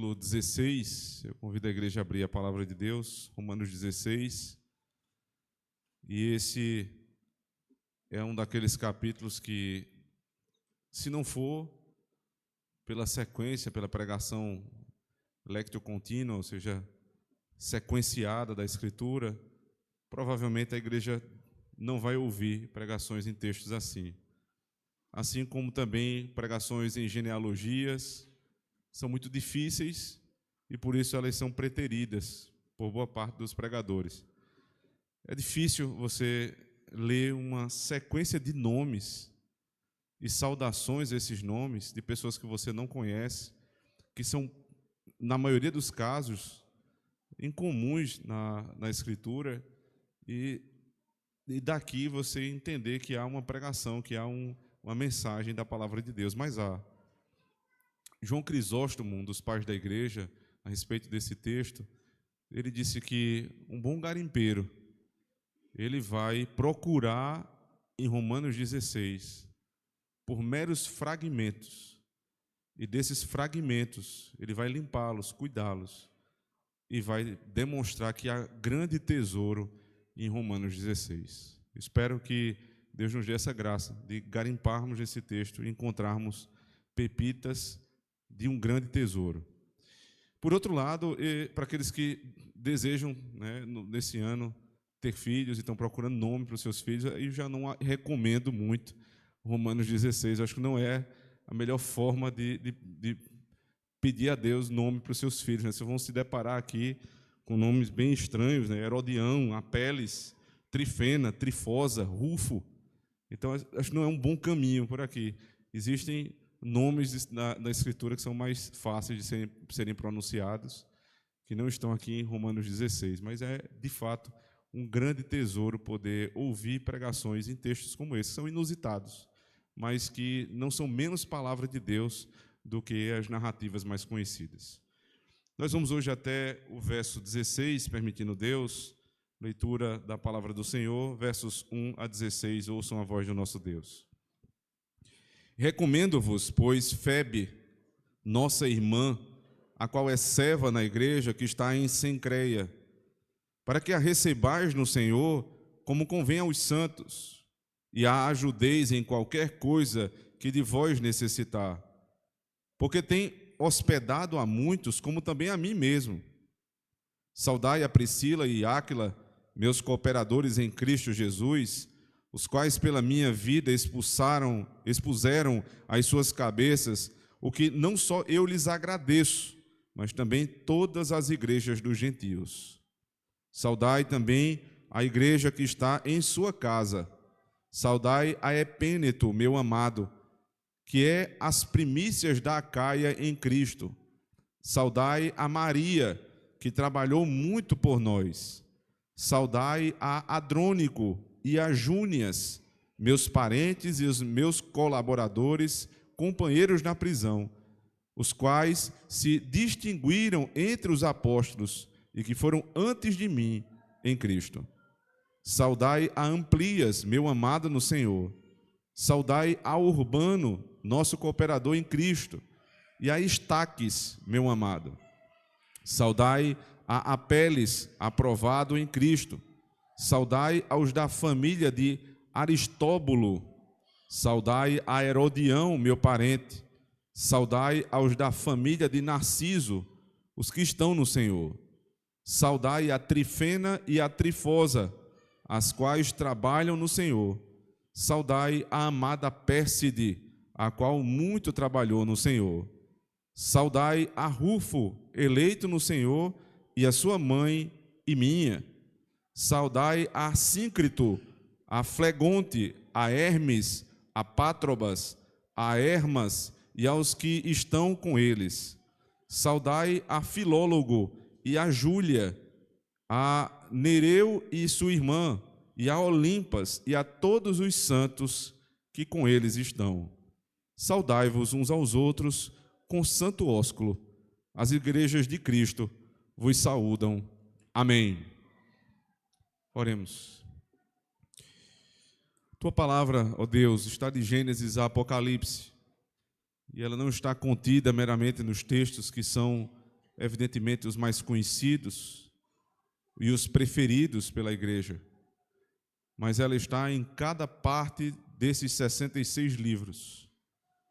capítulo 16, eu convido a igreja a abrir a palavra de Deus, Romanos 16, e esse é um daqueles capítulos que, se não for pela sequência, pela pregação lectio contínua, ou seja, sequenciada da Escritura, provavelmente a igreja não vai ouvir pregações em textos assim. Assim como também pregações em genealogias são muito difíceis e por isso elas são preteridas por boa parte dos pregadores. É difícil você ler uma sequência de nomes e saudações a esses nomes de pessoas que você não conhece, que são, na maioria dos casos, incomuns na Escritura, e daqui você entender que há uma pregação, que há uma mensagem da palavra de Deus. Mas há. João Crisóstomo, um dos pais da igreja, a respeito desse texto, ele disse que um bom garimpeiro, ele vai procurar em Romanos 16, por meros fragmentos, e desses fragmentos ele vai limpá-los, cuidá-los, e vai demonstrar que há grande tesouro em Romanos 16. Espero que Deus nos dê essa graça de garimparmos esse texto e encontrarmos pepitas de um grande tesouro. Por outro lado, para aqueles que desejam, nesse ano, ter filhos e estão procurando nome para os seus filhos, eu já não recomendo muito Romanos 16. Eu acho que não é a melhor forma de pedir a Deus nome para os seus filhos. Vocês vão se deparar aqui com nomes bem estranhos, Herodião, Apeles, Trifena, Trifosa, Rufo. Então, acho que não é um bom caminho por aqui. Existem nomes da Escritura que são mais fáceis de serem pronunciados, que não estão aqui em Romanos 16, mas é, de fato, um grande tesouro poder ouvir pregações em textos como esse, que são inusitados, mas que não são menos palavra de Deus do que as narrativas mais conhecidas. Nós vamos hoje até o verso 16, permitindo Deus, leitura da palavra do Senhor, versos 1 a 16, ouçam a voz do nosso Deus. Recomendo-vos, pois, Febe, nossa irmã, a qual é serva na igreja que está em Cencreia, para que a recebais no Senhor como convém aos santos, e a ajudeis em qualquer coisa que de vós necessitar, porque tem hospedado a muitos, como também a mim mesmo. Saudai a Priscila e Áquila, meus cooperadores em Cristo Jesus, os quais pela minha vida expuseram às suas cabeças o que não só eu lhes agradeço, mas também todas as igrejas dos gentios. Saudai também a igreja que está em sua casa. Saudai a Epêneto, meu amado, que é as primícias da Acaia em Cristo. Saudai a Maria, que trabalhou muito por nós. Saudai a Adrônico e a Júnias, meus parentes e os meus colaboradores, companheiros na prisão, os quais se distinguiram entre os apóstolos e que foram antes de mim em Cristo. Saudai a Amplias, meu amado no Senhor. Saudai a Urbano, nosso cooperador em Cristo, e a Estaques, meu amado. Saudai a Apeles, aprovado em Cristo. Saudai aos da família de Aristóbulo. Saudai a Herodião, meu parente. Saudai aos da família de Narciso, os que estão no Senhor. Saudai a Trifena e a Trifosa, as quais trabalham no Senhor. Saudai a amada Pérside, a qual muito trabalhou no Senhor. Saudai a Rufo, eleito no Senhor, e a sua mãe e minha. Saudai a Síncrito, a Flegonte, a Hermes, a Pátrobas, a Hermas e aos que estão com eles. Saudai a Filólogo e a Júlia, a Nereu e sua irmã, e a Olimpas e a todos os santos que com eles estão. Saudai-vos uns aos outros com santo ósculo. As igrejas de Cristo vos saúdam. Amém. Oremos. Tua palavra, ó Deus, está de Gênesis a Apocalipse, e ela não está contida meramente nos textos que são evidentemente, os mais conhecidos e os preferidos pela igreja, mas ela está em cada parte desses 66 livros.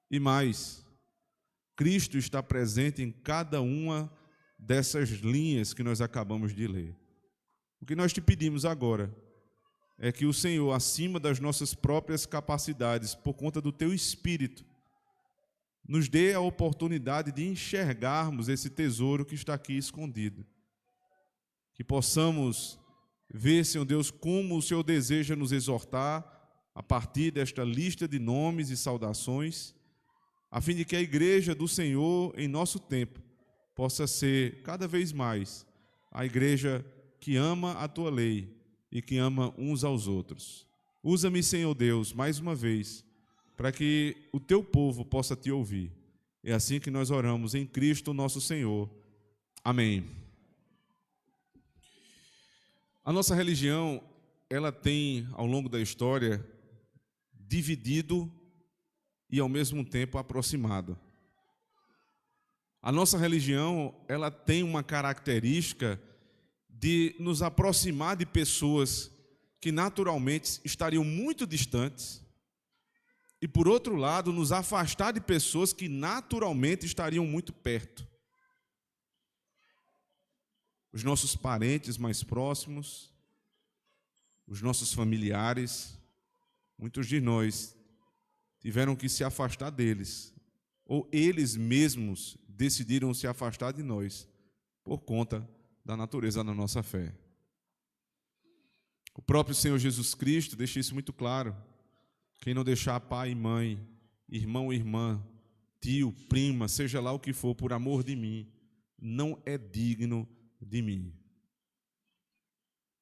E mais, Cristo está presente em cada uma dessas linhas que nós acabamos de ler. O que nós te pedimos agora é que o Senhor, acima das nossas próprias capacidades, por conta do teu Espírito, nos dê a oportunidade de enxergarmos esse tesouro que está aqui escondido. Que possamos ver, Senhor Deus, como o Senhor deseja nos exortar a partir desta lista de nomes e saudações, a fim de que a igreja do Senhor, em nosso tempo, possa ser cada vez mais a igreja que ama a tua lei e que ama uns aos outros. Usa-me, Senhor Deus, mais uma vez, para que o teu povo possa te ouvir. É assim que nós oramos em Cristo nosso Senhor. Amém. A nossa religião, ela tem, ao longo da história, dividido e, ao mesmo tempo, aproximado. A nossa religião, ela tem uma característica de nos aproximar de pessoas que naturalmente estariam muito distantes e, por outro lado, nos afastar de pessoas que naturalmente estariam muito perto. Os nossos parentes mais próximos, os nossos familiares, muitos de nós tiveram que se afastar deles, ou eles mesmos decidiram se afastar de nós, por conta da natureza da nossa fé. O próprio Senhor Jesus Cristo deixa isso muito claro. Quem não deixar pai e mãe, irmão e irmã, tio, prima, seja lá o que for, por amor de mim, não é digno de mim.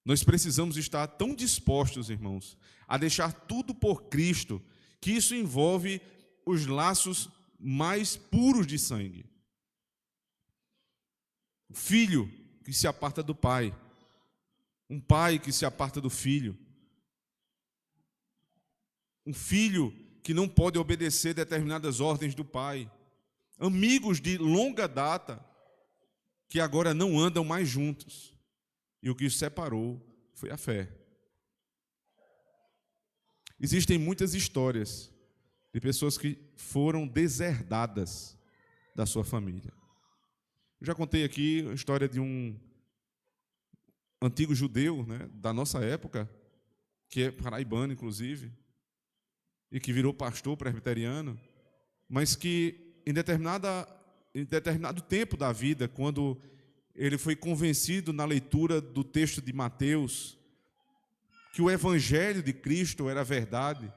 Nós precisamos estar tão dispostos, irmãos, a deixar tudo por Cristo, que isso envolve os laços mais puros de sangue. O filho que se aparta do pai, um pai que se aparta do filho, um filho que não pode obedecer determinadas ordens do pai, amigos de longa data que agora não andam mais juntos, e o que os separou foi a fé. Existem muitas histórias de pessoas que foram deserdadas da sua família. Eu já contei aqui a história de um antigo judeu, né, da nossa época, que é paraibano, inclusive, e que virou pastor presbiteriano, mas que em determinado tempo da vida, quando ele foi convencido na leitura do texto de Mateus, que o evangelho de Cristo era verdade,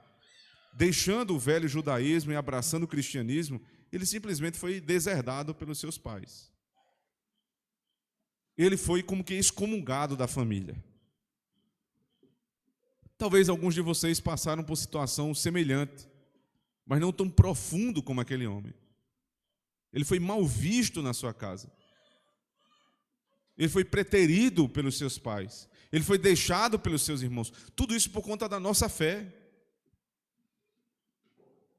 deixando o velho judaísmo e abraçando o cristianismo, ele simplesmente foi deserdado pelos seus pais. Ele foi como que excomungado da família. Talvez alguns de vocês passaram por situação semelhante, mas não tão profundo como aquele homem. Ele foi mal visto na sua casa. Ele foi preterido pelos seus pais. Ele foi deixado pelos seus irmãos. Tudo isso por conta da nossa fé.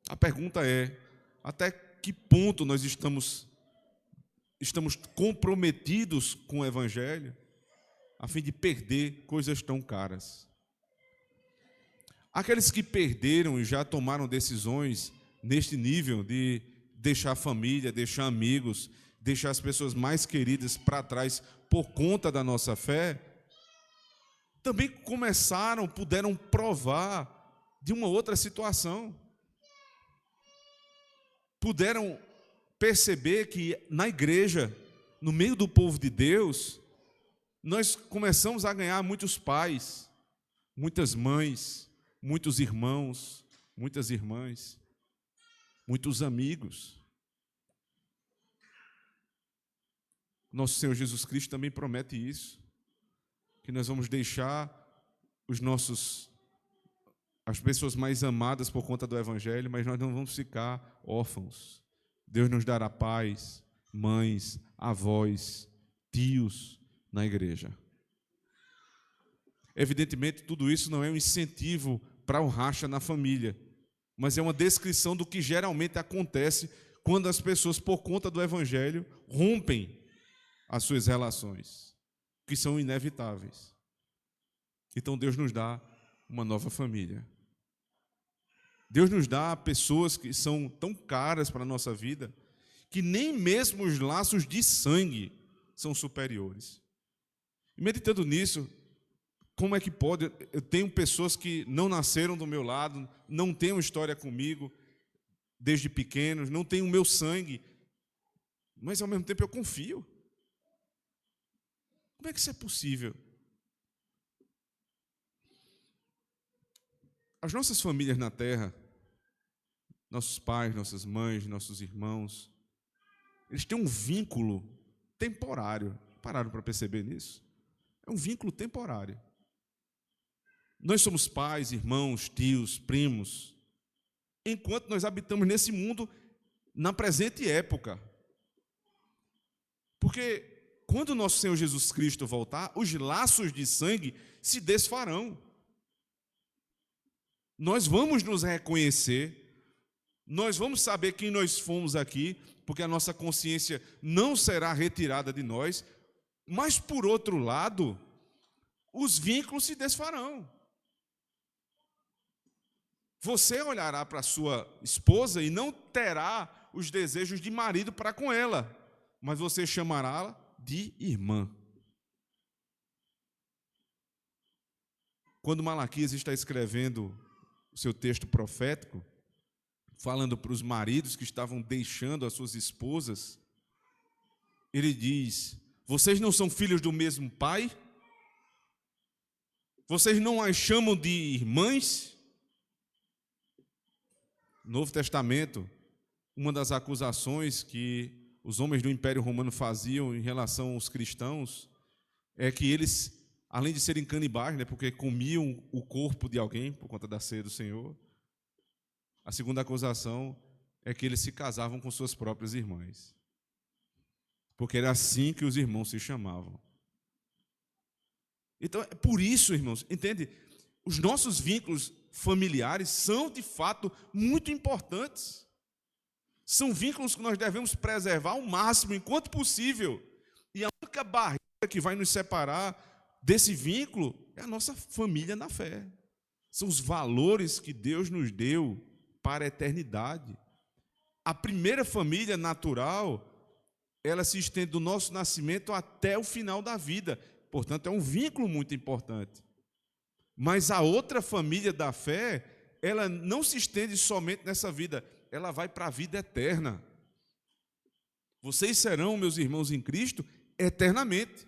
A pergunta é, até que ponto nós estamos comprometidos com o evangelho a fim de perder coisas tão caras? Aqueles que perderam e já tomaram decisões neste nível de deixar a família, deixar amigos, deixar as pessoas mais queridas para trás por conta da nossa fé, também puderam provar de uma outra situação. Puderam perceber que na igreja, no meio do povo de Deus, nós começamos a ganhar muitos pais, muitas mães, muitos irmãos, muitas irmãs, muitos amigos. Nosso Senhor Jesus Cristo também promete isso, que nós vamos deixar as pessoas mais amadas por conta do evangelho, mas nós não vamos ficar órfãos. Deus nos dará pais, mães, avós, tios na igreja. Evidentemente, tudo isso não é um incentivo para o racha na família, mas é uma descrição do que geralmente acontece quando as pessoas, por conta do evangelho, rompem as suas relações, que são inevitáveis. Então Deus nos dá uma nova família. Deus nos dá pessoas que são tão caras para a nossa vida, que nem mesmo os laços de sangue são superiores. E meditando nisso, como é que pode? Eu tenho pessoas que não nasceram do meu lado, não têm uma história comigo desde pequenos, não têm o meu sangue, mas ao mesmo tempo eu confio. Como é que isso é possível? As nossas famílias na terra, nossos pais, nossas mães, nossos irmãos, eles têm um vínculo temporário. Pararam para perceber nisso? É um vínculo temporário. Nós somos pais, irmãos, tios, primos, enquanto nós habitamos nesse mundo na presente época. Porque quando o nosso Senhor Jesus Cristo voltar, os laços de sangue se desfarão. Nós vamos nos reconhecer, nós vamos saber quem nós fomos aqui, porque a nossa consciência não será retirada de nós, mas, por outro lado, os vínculos se desfarão. Você olhará para sua esposa e não terá os desejos de marido para com ela, mas você chamará-la de irmã. Quando Malaquias está escrevendo o seu texto profético, falando para os maridos que estavam deixando as suas esposas, ele diz: vocês não são filhos do mesmo pai? Vocês não as chamam de irmãs? No Novo Testamento, uma das acusações que os homens do Império Romano faziam em relação aos cristãos é que eles, além de serem canibais, porque comiam o corpo de alguém por conta da ceia do Senhor, a segunda acusação é que eles se casavam com suas próprias irmãs, porque era assim que os irmãos se chamavam. Então, é por isso, irmãos, entende? Os nossos vínculos familiares são, de fato, muito importantes. São vínculos que nós devemos preservar ao máximo, enquanto possível. E a única barreira que vai nos separar desse vínculo é a nossa família na fé. São os valores que Deus nos deu para a eternidade. A primeira família natural, ela se estende do nosso nascimento até o final da vida. Portanto, é um vínculo muito importante. Mas a outra família da fé, ela não se estende somente nessa vida, ela vai para a vida eterna. Vocês serão meus irmãos em Cristo eternamente.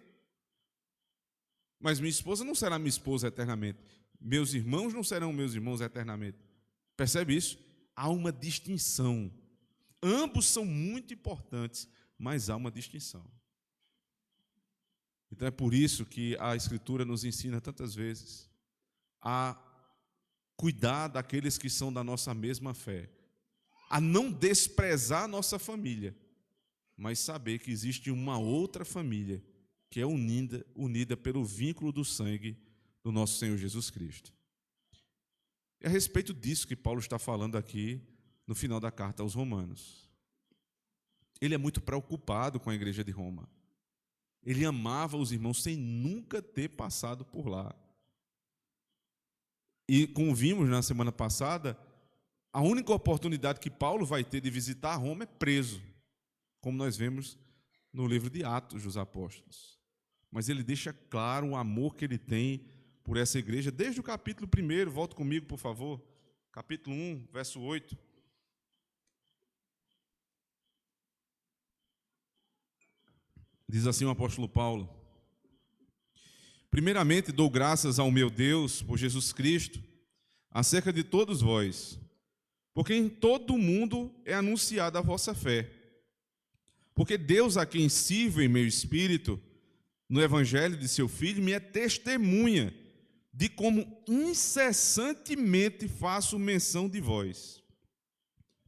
Mas minha esposa não será minha esposa eternamente. Meus irmãos não serão meus irmãos eternamente. Percebe isso? Há uma distinção. Ambos são muito importantes, mas há uma distinção. Então é por isso que a Escritura nos ensina tantas vezes a cuidar daqueles que são da nossa mesma fé, a não desprezar a nossa família, mas saber que existe uma outra família que é unida pelo vínculo do sangue do nosso Senhor Jesus Cristo. É a respeito disso que Paulo está falando aqui no final da carta aos Romanos. Ele é muito preocupado com a igreja de Roma. Ele amava os irmãos sem nunca ter passado por lá. E como vimos na semana passada, a única oportunidade que Paulo vai ter de visitar Roma é preso, como nós vemos no livro de Atos dos Apóstolos. Mas ele deixa claro o amor que ele tem por essa igreja, desde o capítulo 1, volta comigo, por favor, capítulo 1, verso 8. Diz assim o apóstolo Paulo: primeiramente dou graças ao meu Deus por Jesus Cristo, acerca de todos vós, porque em todo o mundo é anunciada a vossa fé. Porque Deus, a quem sirvo em meu espírito, no evangelho de seu Filho, me é testemunha de como incessantemente faço menção de vós,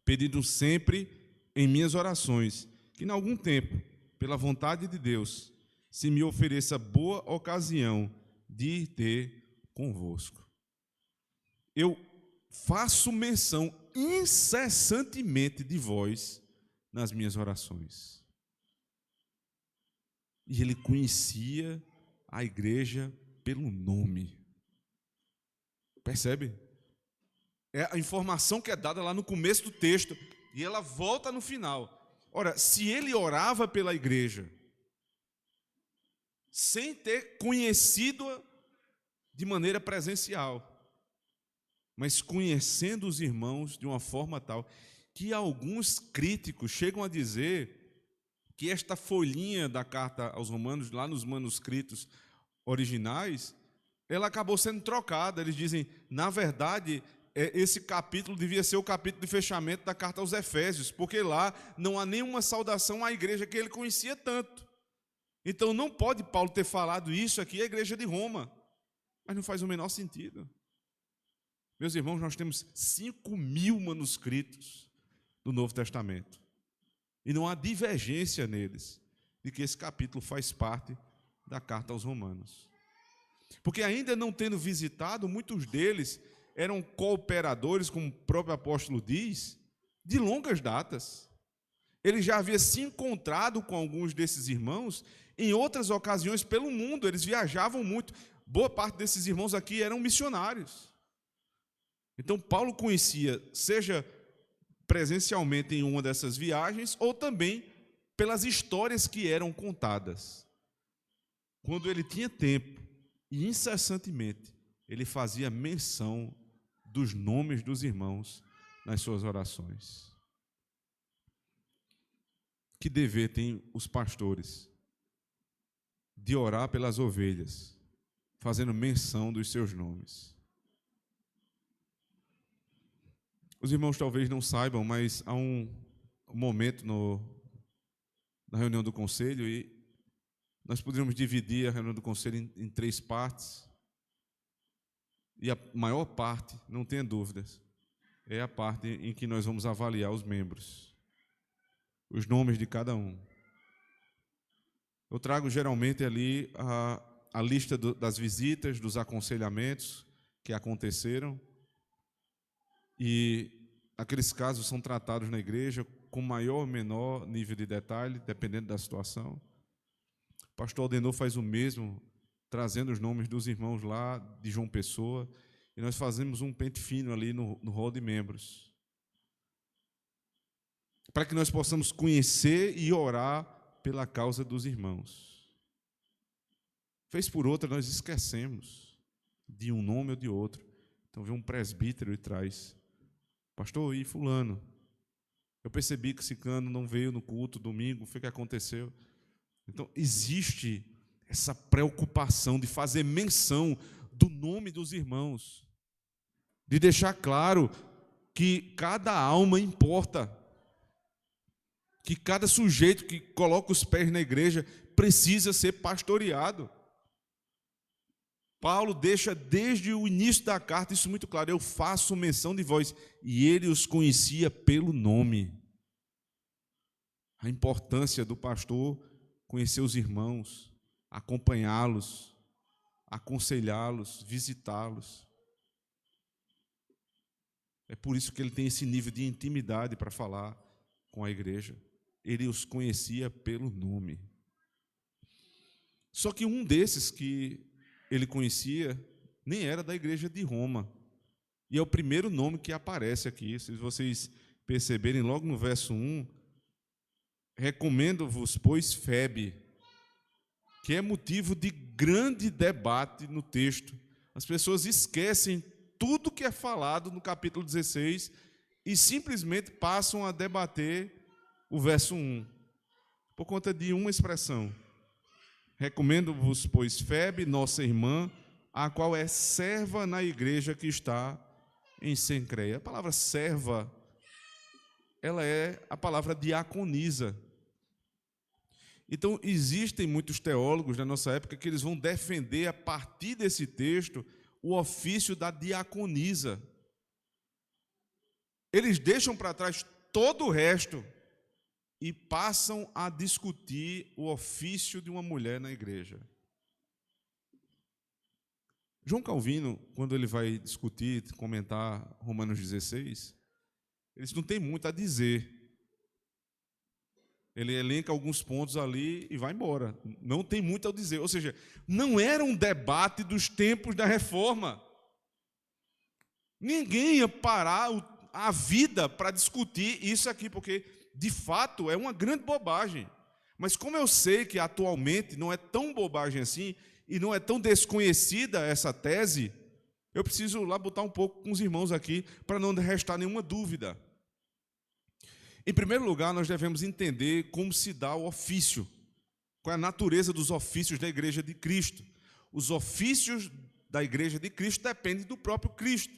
pedindo sempre em minhas orações, que em algum tempo, pela vontade de Deus, se me ofereça boa ocasião de ir ter convosco. Eu faço menção incessantemente de vós nas minhas orações. E ele conhecia a igreja pelo nome. Percebe? É a informação que é dada lá no começo do texto, e ela volta no final. Ora, se ele orava pela igreja, sem ter conhecido-a de maneira presencial, mas conhecendo os irmãos de uma forma tal, que alguns críticos chegam a dizer que esta folhinha da carta aos Romanos, lá nos manuscritos originais, ela acabou sendo trocada. Eles dizem, na verdade, esse capítulo devia ser o capítulo de fechamento da carta aos Efésios, porque lá não há nenhuma saudação à igreja que ele conhecia tanto. Então não pode Paulo ter falado isso aqui à igreja de Roma, mas não faz o menor sentido. Meus irmãos, nós temos 5.000 manuscritos do Novo Testamento, e não há divergência neles de que esse capítulo faz parte da carta aos Romanos. Porque ainda não tendo visitado, muitos deles eram cooperadores, como o próprio apóstolo diz, de longas datas. Ele já havia se encontrado com alguns desses irmãos em outras ocasiões pelo mundo, eles viajavam muito. Boa parte desses irmãos aqui eram missionários. Então Paulo conhecia, seja presencialmente em uma dessas viagens, ou também pelas histórias que eram contadas. Quando ele tinha tempo, e incessantemente, ele fazia menção dos nomes dos irmãos nas suas orações. Que dever têm os pastores de orar pelas ovelhas, fazendo menção dos seus nomes? Os irmãos talvez não saibam, mas há um momento na reunião do conselho, e nós poderíamos dividir a reunião do conselho em 3 partes. E a maior parte, não tenha dúvidas, é a parte em que nós vamos avaliar os membros, os nomes de cada um. Eu trago geralmente ali a lista das visitas, dos aconselhamentos que aconteceram, e aqueles casos são tratados na igreja com maior ou menor nível de detalhe, dependendo da situação. O pastor Aldenor faz o mesmo, trazendo os nomes dos irmãos lá de João Pessoa, e nós fazemos um pente fino ali no rol de membros, para que nós possamos conhecer e orar pela causa dos irmãos. Vez por outra nós esquecemos de um nome ou de outro. Então vem um presbítero e traz: pastor, e fulano? Eu percebi que ciclano não veio no culto domingo, foi o que aconteceu. Então existe essa preocupação de fazer menção do nome dos irmãos, de deixar claro que cada alma importa, que cada sujeito que coloca os pés na igreja precisa ser pastoreado. Paulo deixa desde o início da carta isso muito claro: eu faço menção de vós, e ele os conhecia pelo nome. A importância do pastor conhecer os irmãos, acompanhá-los, aconselhá-los, visitá-los. É por isso que ele tem esse nível de intimidade para falar com a igreja. Ele os conhecia pelo nome. Só que um desses que ele conhecia nem era da igreja de Roma. E é o primeiro nome que aparece aqui. Se vocês perceberem, logo no verso 1, recomendo-vos, pois, Febe, que é motivo de grande debate no texto. As pessoas esquecem tudo que é falado no capítulo 16 e simplesmente passam a debater o verso 1, por conta de uma expressão. Recomendo-vos, pois, Febe, nossa irmã, a qual é serva na igreja que está em Cencreia. A palavra serva, ela é a palavra diaconisa. Então, existem muitos teólogos na nossa época que eles vão defender, a partir desse texto, o ofício da diaconisa. Eles deixam para trás todo o resto e passam a discutir o ofício de uma mulher na igreja. João Calvino, quando ele vai discutir, comentar Romanos 16, eles não têm muito a dizer. Ele elenca alguns pontos ali e vai embora. Não tem muito a dizer. Ou seja, não era um debate dos tempos da reforma. Ninguém ia parar a vida para discutir isso aqui, porque, de fato, é uma grande bobagem. Mas como eu sei que atualmente não é tão bobagem assim, e não é tão desconhecida essa tese, eu preciso lá botar um pouco com os irmãos aqui, para não restar nenhuma dúvida. Em primeiro lugar, nós devemos entender como se dá o ofício, qual é a natureza dos ofícios da Igreja de Cristo. Os ofícios da Igreja de Cristo dependem do próprio Cristo.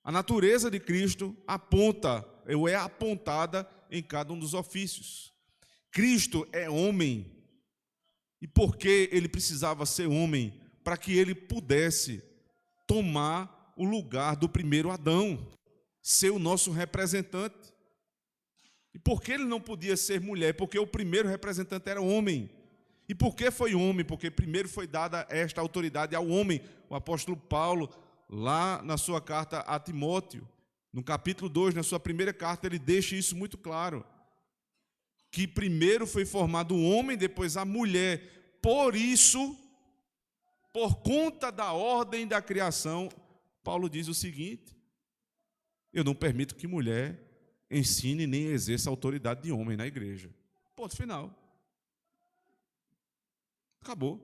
A natureza de Cristo aponta, ou é apontada em cada um dos ofícios. Cristo é homem, e porque ele precisava ser homem, para que ele pudesse tomar o lugar do primeiro Adão, ser o nosso representante. E por que ele não podia ser mulher? Porque o primeiro representante era homem. E por que foi homem? Porque primeiro foi dada esta autoridade ao homem. O apóstolo Paulo, lá na sua carta a Timóteo, no capítulo 2, na sua primeira carta, ele deixa isso muito claro. Que primeiro foi formado o homem, depois a mulher. Por isso, por conta da ordem da criação, Paulo diz o seguinte: eu não permito que mulher ensine nem exerça a autoridade de homem na igreja. Ponto final. Acabou.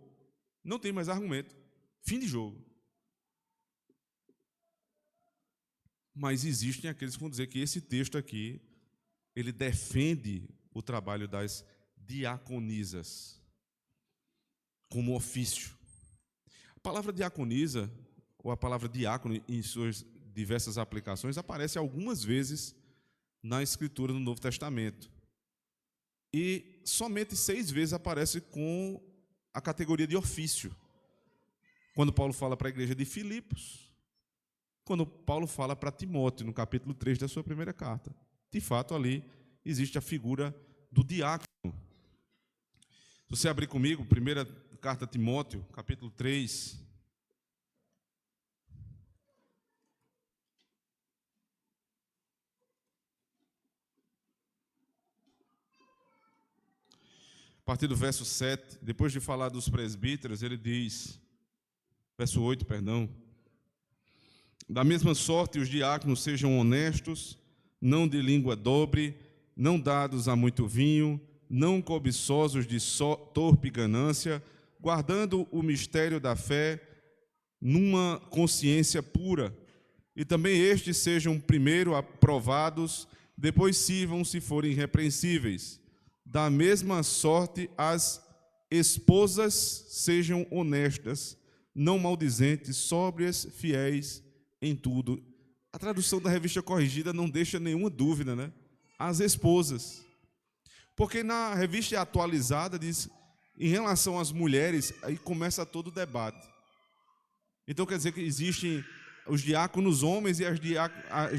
Não tem mais argumento. Fim de jogo. Mas existem aqueles que vão dizer que esse texto aqui, ele defende o trabalho das diaconisas como ofício. A palavra diaconisa, ou a palavra diácono, em suas diversas aplicações, aparece algumas vezes na Escritura do Novo Testamento. E somente 6 vezes aparece com a categoria de ofício. Quando Paulo fala para a igreja de Filipos, quando Paulo fala para Timóteo, no capítulo 3 da sua primeira carta. De fato, ali existe a figura do diácono. Se você abrir comigo, primeira carta a Timóteo, capítulo 3. A partir do verso 7, depois de falar dos presbíteros, ele diz, verso 8, perdão, da mesma sorte os diáconos sejam honestos, não de língua dobre, não dados a muito vinho, não cobiçosos de torpe ganância, guardando o mistério da fé numa consciência pura. E também estes sejam primeiro aprovados, depois sirvam se forem irrepreensíveis. Da mesma sorte as esposas sejam honestas, não maldizentes, sóbrias, fiéis em tudo. A tradução da Revista Corrigida não deixa nenhuma dúvida, né? As esposas. Porque na Revista Atualizada diz, em relação às mulheres, aí começa todo o debate. Então quer dizer que existem os diáconos homens e as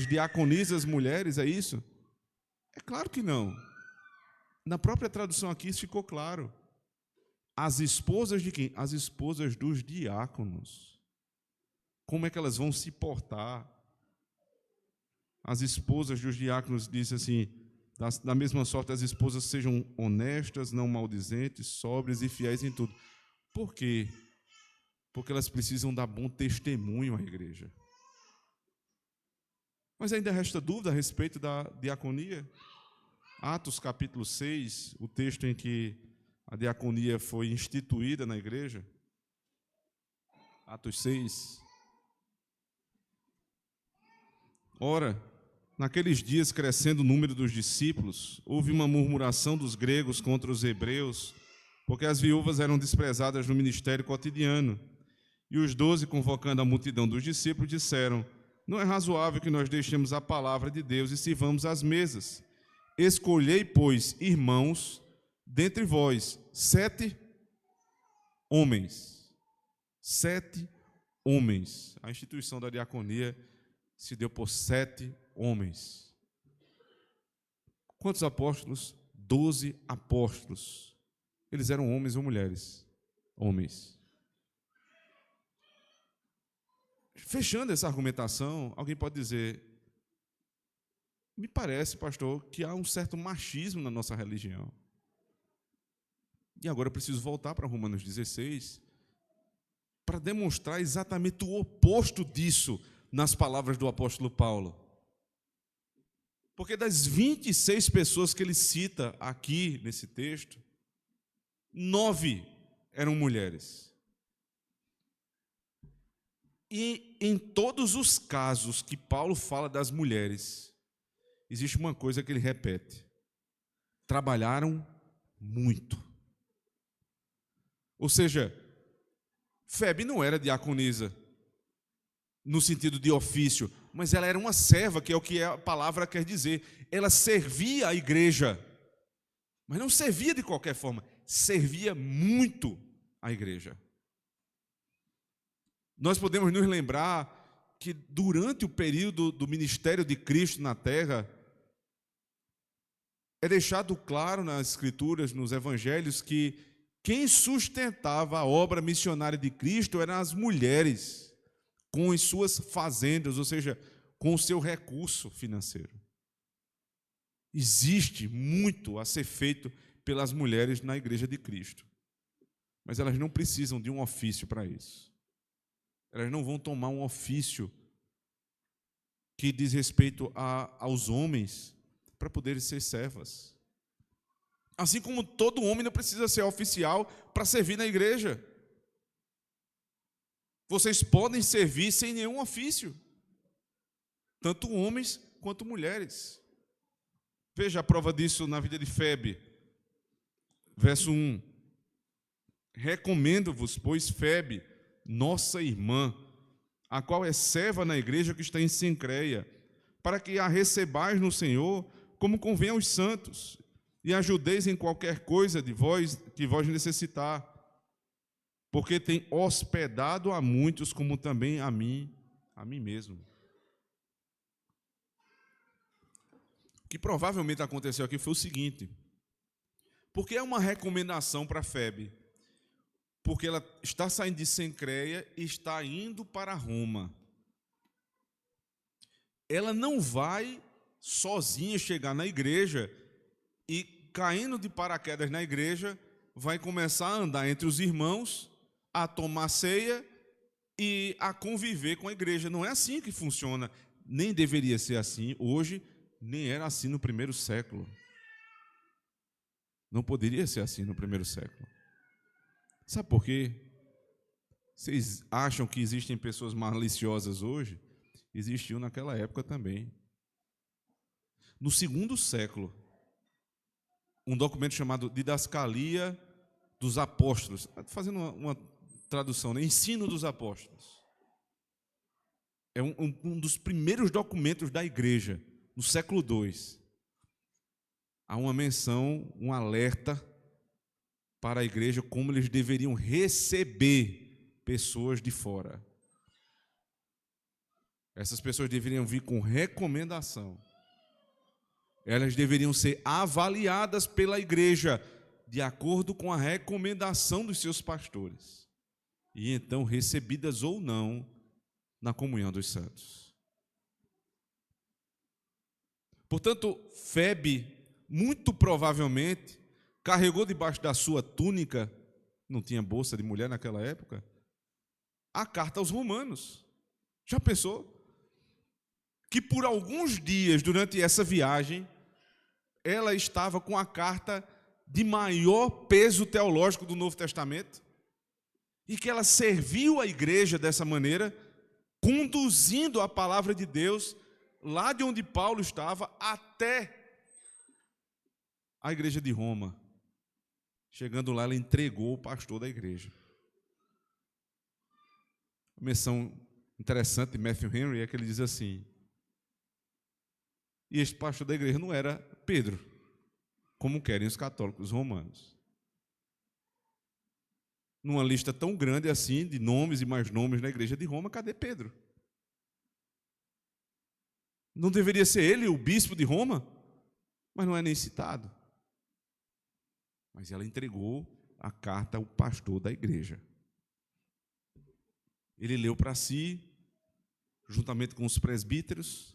diaconisas mulheres, é isso? É claro que não. Na própria tradução aqui isso ficou claro. As esposas de quem? As esposas dos diáconos. Como é que elas vão se portar? As esposas dos diáconos, disse assim, da mesma sorte as esposas sejam honestas, não maldizentes, sóbrias e fiéis em tudo. Por quê? Porque elas precisam dar bom testemunho à igreja. Mas ainda resta dúvida a respeito da diaconia? Atos capítulo 6, o texto em que a diaconia foi instituída na igreja. Atos 6. Ora, naqueles dias, crescendo o número dos discípulos, houve uma murmuração dos gregos contra os hebreus, porque as viúvas eram desprezadas no ministério cotidiano. E os 12, convocando a multidão dos discípulos, disseram: não é razoável que nós deixemos a palavra de Deus e sirvamos às mesas. Escolhei, pois, irmãos, dentre vós, 7 homens. 7 homens. A instituição da diaconia se deu por 7 homens. Quantos apóstolos? 12 apóstolos. Eles eram homens ou mulheres? Homens. Fechando essa argumentação, alguém pode dizer: Me parece, pastor, que há um certo machismo na nossa religião. E agora eu preciso voltar para Romanos 16 para demonstrar exatamente o oposto disso nas palavras do apóstolo Paulo. Porque das 26 pessoas que ele cita aqui nesse texto, 9 eram mulheres. E em todos os casos que Paulo fala das mulheres, existe uma coisa que ele repete: trabalharam muito. Ou seja, Febe não era diaconisa no sentido de ofício, mas ela era uma serva, que é o que a palavra quer dizer. Ela servia a igreja, mas não servia de qualquer forma, servia muito a igreja. Nós podemos nos lembrar que durante o período do ministério de Cristo na terra, é deixado claro nas Escrituras, nos Evangelhos, que quem sustentava a obra missionária de Cristo eram as mulheres, com as suas fazendas, ou seja, com o seu recurso financeiro. Existe muito a ser feito pelas mulheres na igreja de Cristo, mas elas não precisam de um ofício para isso. Elas não vão tomar um ofício que diz respeito aos homens para poderem ser servas. Assim como todo homem não precisa ser oficial para servir na igreja. Vocês podem servir sem nenhum ofício, tanto homens quanto mulheres. Veja a prova disso na vida de Febe. Verso 1. Recomendo-vos, pois, Febe, nossa irmã, a qual é serva na igreja que está em Cencreia, para que a recebais no Senhor, como convém aos santos, e ajudeis em qualquer coisa de vós que vós necessitar, porque tem hospedado a muitos, como também a mim mesmo. O que provavelmente aconteceu aqui foi o seguinte: porque é uma recomendação para Febe, porque ela está saindo de Cencreia e está indo para Roma. Ela não vai sozinha chegar na igreja e, caindo de paraquedas na igreja, vai começar a andar entre os irmãos, a tomar ceia e a conviver com a igreja. Não é assim que funciona, nem deveria ser assim hoje, nem era assim no primeiro século. Não poderia ser assim no primeiro século. Sabe por quê? Vocês acham que existem pessoas maliciosas hoje? Existiam naquela época também. No segundo século, um documento chamado Didascalia dos Apóstolos, fazendo uma tradução, né? Ensino dos Apóstolos. É um dos primeiros documentos da igreja, no século II. Há uma menção, um alerta para a igreja como eles deveriam receber pessoas de fora. Essas pessoas deveriam vir com recomendação. Elas deveriam ser avaliadas pela igreja de acordo com a recomendação dos seus pastores. E então recebidas ou não na comunhão dos santos. Portanto, Febe, muito provavelmente, carregou debaixo da sua túnica, não tinha bolsa de mulher naquela época, a carta aos Romanos. Já pensou? Que por alguns dias, durante essa viagem, ela estava com a carta de maior peso teológico do Novo Testamento, e que ela serviu a igreja dessa maneira, conduzindo a palavra de Deus lá de onde Paulo estava até a igreja de Roma. Chegando lá, ela entregou o pastor da igreja. Uma menção interessante de Matthew Henry é que ele diz assim: e este pastor da igreja não era Pedro, como querem os católicos romanos. Numa lista tão grande assim, de nomes e mais nomes na igreja de Roma, cadê Pedro? Não deveria ser ele o bispo de Roma? Mas não é nem citado. Mas ela entregou a carta ao pastor da igreja. Ele leu para si, juntamente com os presbíteros,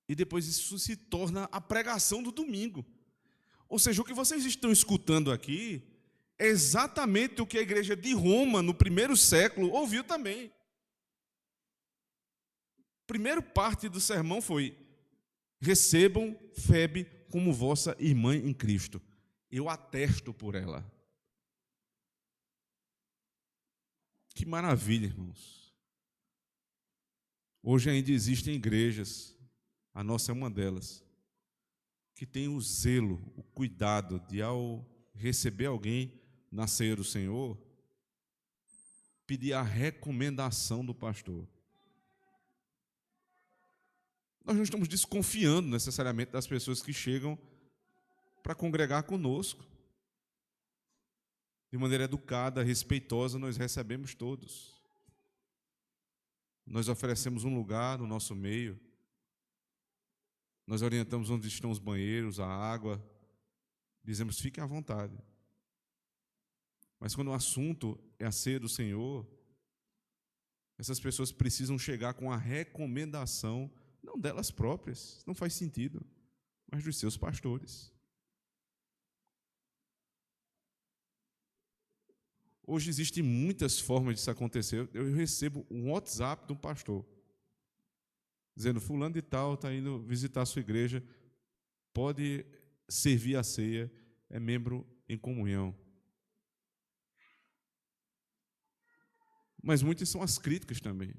E depois isso se torna a pregação do domingo. Ou seja, o que vocês estão escutando aqui é exatamente o que a igreja de Roma, no primeiro século, ouviu também. A primeira parte do sermão foi: recebam Febe como vossa irmã em Cristo. Eu atesto por ela. Que maravilha, irmãos. Hoje ainda existem igrejas, a nossa é uma delas, que tem o zelo, o cuidado de, ao receber alguém na ceia do Senhor, pedir a recomendação do pastor. Nós não estamos desconfiando necessariamente das pessoas que chegam para congregar conosco. De maneira educada, respeitosa, nós recebemos todos. Nós oferecemos um lugar no nosso meio. Nós orientamos onde estão os banheiros, a água. Dizemos: fiquem à vontade. Mas quando o assunto é a ceia do Senhor, essas pessoas precisam chegar com a recomendação, não delas próprias, não faz sentido, mas dos seus pastores. Hoje existem muitas formas disso acontecer. Eu recebo um WhatsApp de um pastor, dizendo: fulano de tal está indo visitar a sua igreja, pode servir a ceia, é membro em comunhão. Mas muitas são as críticas também.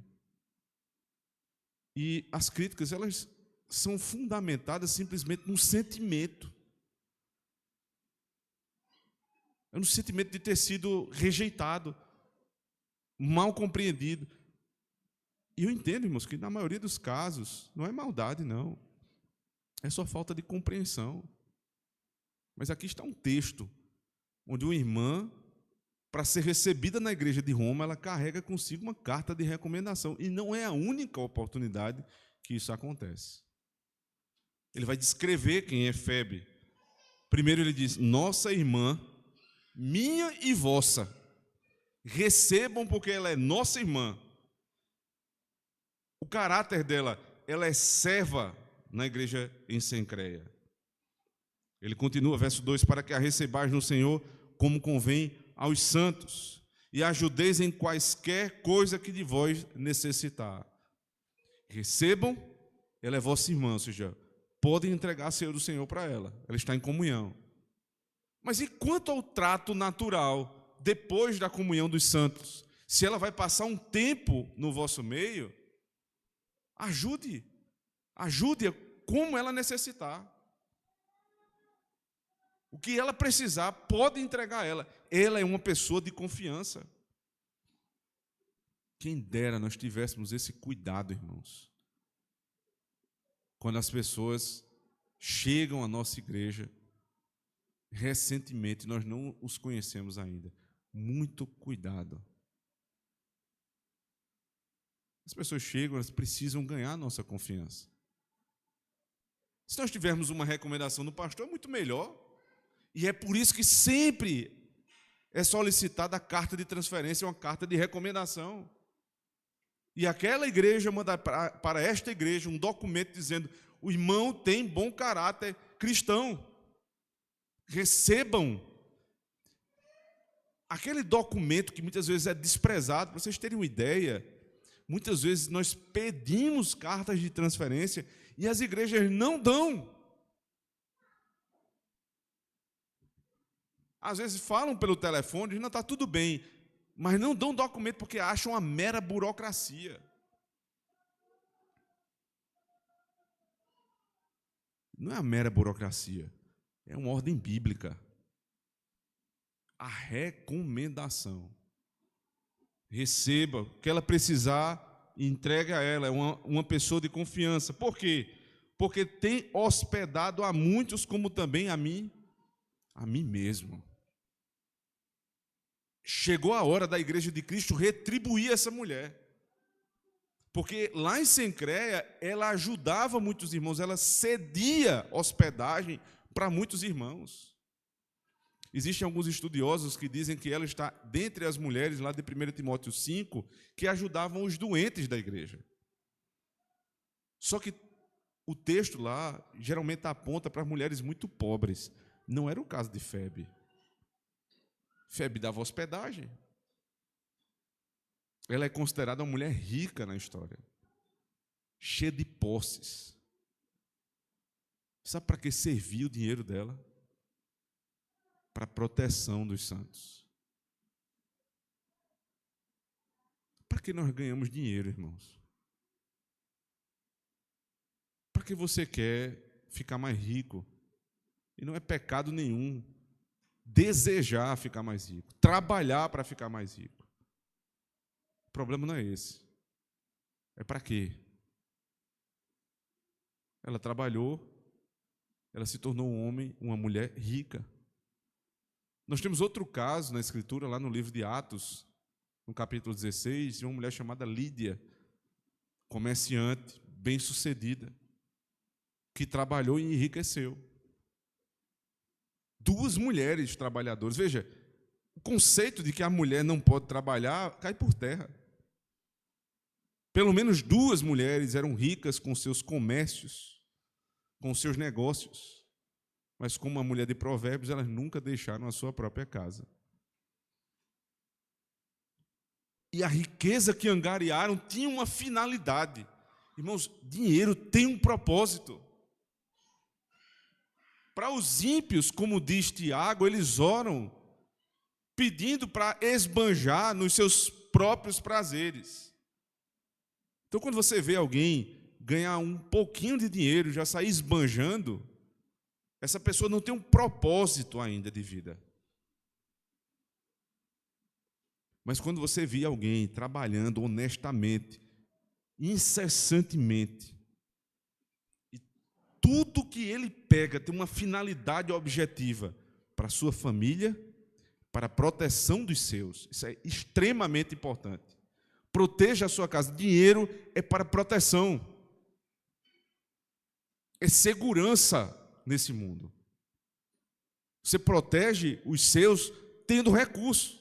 E as críticas, elas são fundamentadas simplesmente num sentimento. É um sentimento de ter sido rejeitado, mal compreendido. E eu entendo, irmãos, que na maioria dos casos não é maldade, não. É só falta de compreensão. Mas aqui está um texto onde uma irmã, para ser recebida na igreja de Roma, ela carrega consigo uma carta de recomendação. E não é a única oportunidade que isso acontece. Ele vai descrever quem é Febe. Primeiro ele diz: nossa irmã, minha e vossa, recebam porque ela é nossa irmã. O caráter dela, ela é serva na igreja em Cencreia. Ele continua, verso 2: para que a recebais no Senhor como convém aos santos, e ajudeis em quaisquer coisa que de vós necessitar. Recebam, ela é vossa irmã, ou seja, podem entregar a ceia do Senhor para ela, ela está em comunhão. Mas e quanto ao trato natural, depois da comunhão dos santos? Se ela vai passar um tempo no vosso meio, ajude-a como ela necessitar. O que ela precisar, pode entregar a ela. Ela é uma pessoa de confiança. Quem dera nós tivéssemos esse cuidado, irmãos. Quando as pessoas chegam à nossa igreja, recentemente, nós não os conhecemos ainda. Muito cuidado. As pessoas chegam, elas precisam ganhar a nossa confiança. Se nós tivermos uma recomendação do pastor, é muito melhor. E é por isso que sempre é solicitada a carta de transferência, uma carta de recomendação. E aquela igreja manda para esta igreja um documento dizendo: o irmão tem bom caráter cristão. Recebam. Aquele documento que muitas vezes é desprezado, para vocês terem uma ideia, muitas vezes nós pedimos cartas de transferência e as igrejas não dão. Às vezes falam pelo telefone, dizem: não, está tudo bem, mas não dão documento porque acham uma mera burocracia. Não é a mera burocracia, é uma ordem bíblica. A recomendação. Receba o que ela precisar e entregue a ela. É uma pessoa de confiança. Por quê? Porque tem hospedado a muitos, como também a mim mesmo. Chegou a hora da igreja de Cristo retribuir essa mulher. Porque lá em Cencreia, ela ajudava muitos irmãos, ela cedia hospedagem para muitos irmãos. Existem alguns estudiosos que dizem que ela está dentre as mulheres, lá de 1 Timóteo 5, que ajudavam os doentes da igreja. Só que o texto lá geralmente aponta para mulheres muito pobres. Não era o caso de Febe. Febe dava hospedagem. Ela é considerada uma mulher rica na história, cheia de posses. Sabe para que servia o dinheiro dela? Para a proteção dos santos. Para que nós ganhamos dinheiro, irmãos? Para que você quer ficar mais rico? E não é pecado nenhum desejar ficar mais rico, trabalhar para ficar mais rico. O problema não é esse. É para quê? Ela trabalhou, ela se tornou um homem, uma mulher rica. Nós temos outro caso na Escritura, lá no livro de Atos, no capítulo 16, de uma mulher chamada Lídia, comerciante, bem-sucedida, que trabalhou e enriqueceu. 2 mulheres trabalhadoras. Veja, o conceito de que a mulher não pode trabalhar cai por terra. Pelo menos 2 mulheres eram ricas com seus comércios, com seus negócios. Mas como uma mulher de Provérbios, elas nunca deixaram a sua própria casa. E a riqueza que angariaram tinha uma finalidade. Irmãos, dinheiro tem um propósito. Para os ímpios, como diz Tiago, eles oram pedindo para esbanjar nos seus próprios prazeres. Então, quando você vê alguém ganhar um pouquinho de dinheiro, já sair esbanjando, essa pessoa não tem um propósito ainda de vida. Mas quando você vê alguém trabalhando honestamente, incessantemente, e tudo que ele pega tem uma finalidade objetiva para a sua família, para a proteção dos seus. Isso é extremamente importante. Proteja a sua casa. Dinheiro é para proteção. É segurança nesse mundo. Você protege os seus tendo recursos.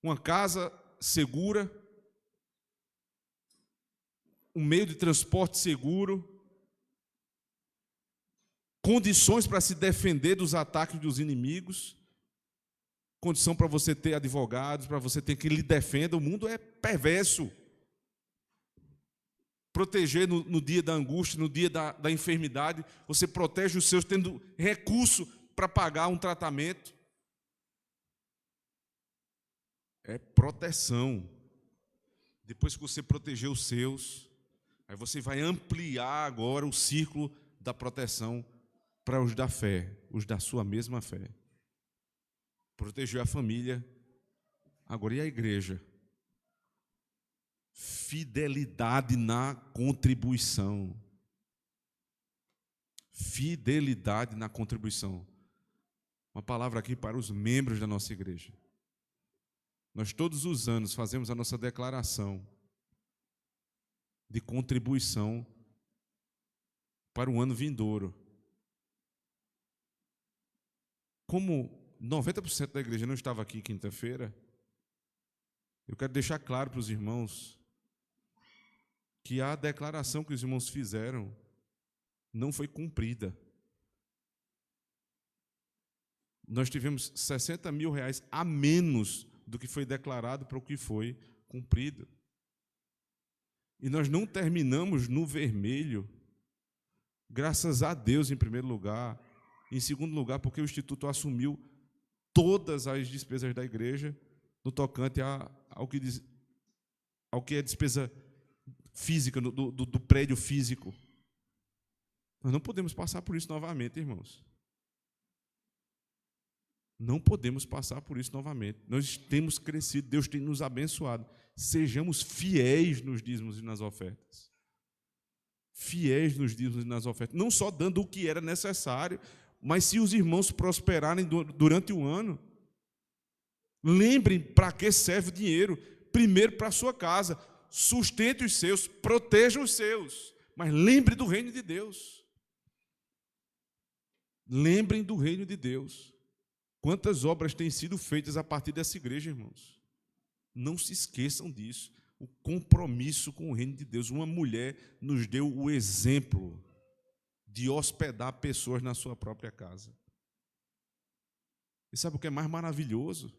Uma casa segura, um meio de transporte seguro, condições para se defender dos ataques dos inimigos, condição para você ter advogados, para você ter quem lhe defenda. O mundo é perverso. Proteger no dia da angústia, no dia da enfermidade, você protege os seus tendo recurso para pagar um tratamento. É proteção. Depois que você proteger os seus, aí você vai ampliar agora o círculo da proteção para os da fé, os da sua mesma fé. Protegeu a família, agora e a igreja? Fidelidade na contribuição. Fidelidade na contribuição. Uma palavra aqui para os membros da nossa igreja. Nós todos os anos fazemos a nossa declaração de contribuição para o ano vindouro. Como 90% da igreja não estava aqui quinta-feira, eu quero deixar claro para os irmãos que a declaração que os irmãos fizeram não foi cumprida. Nós tivemos 60 mil reais a menos do que foi declarado para o que foi cumprido. E nós não terminamos no vermelho, graças a Deus, em primeiro lugar. Em segundo lugar, porque o Instituto assumiu todas as despesas da igreja no tocante ao que é despesa física, do prédio físico. Nós não podemos passar por isso novamente, irmãos. Não podemos passar por isso novamente. Nós temos crescido, Deus tem nos abençoado. Sejamos fiéis nos dízimos e nas ofertas. Fiéis nos dízimos e nas ofertas. Não só dando o que era necessário, mas se os irmãos prosperarem durante o ano, lembrem para que serve o dinheiro. Primeiro para a sua casa. Sustente os seus, proteja os seus. Mas lembre do reino de Deus. Lembrem do reino de Deus. Quantas obras têm sido feitas a partir dessa igreja, irmãos? Não se esqueçam disso. o compromisso com o reino de Deus. Uma mulher nos deu o exemplo de hospedar pessoas na sua própria casa. E sabe o que é mais maravilhoso?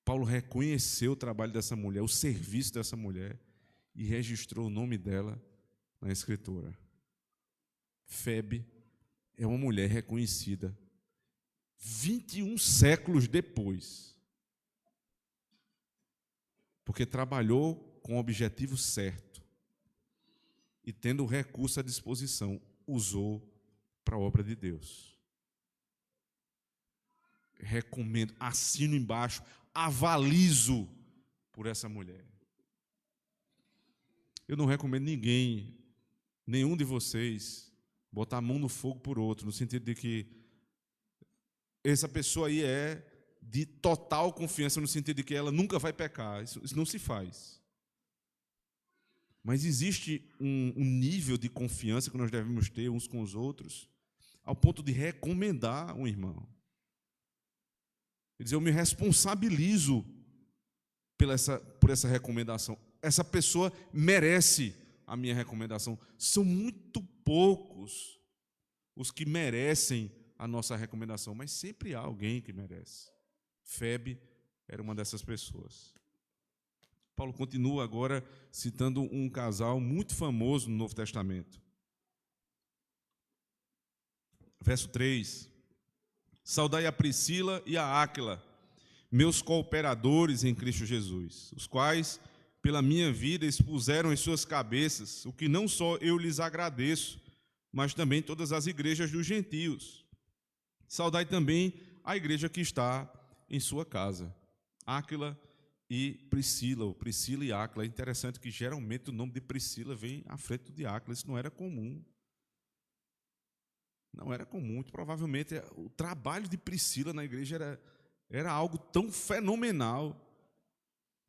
Paulo reconheceu o trabalho dessa mulher, o serviço dessa mulher, e registrou o nome dela na Escritura. Febe é uma mulher reconhecida 21 séculos depois, porque trabalhou com o objetivo certo e, tendo o recurso à disposição, usou para a obra de Deus. Recomendo, assino embaixo, avalizo por essa mulher. Eu não recomendo ninguém, nenhum de vocês, botar a mão no fogo por outro, no sentido de que essa pessoa aí é de total confiança, no sentido de que ela nunca vai pecar. Isso não se faz. Mas existe um nível de confiança que nós devemos ter uns com os outros, ao ponto de recomendar um irmão. Quer dizer, eu me responsabilizo por essa recomendação. Essa pessoa merece a minha recomendação. São muito poucos os que merecem a nossa recomendação, mas sempre há alguém que merece. Febe era uma dessas pessoas. Paulo continua agora citando um casal muito famoso no Novo Testamento. Verso 3. Saudai a Priscila e a Áquila, meus cooperadores em Cristo Jesus, os quais, pela minha vida, expuseram as suas cabeças, o que não só eu lhes agradeço, mas também todas as igrejas dos gentios. Saudai também a igreja que está em sua casa. Áquila e Priscila, ou Priscila e Áquila. É interessante que geralmente o nome de Priscila vem à frente de Áquila, isso não era comum. Não era comum, muito provavelmente o trabalho de Priscila na igreja era algo tão fenomenal.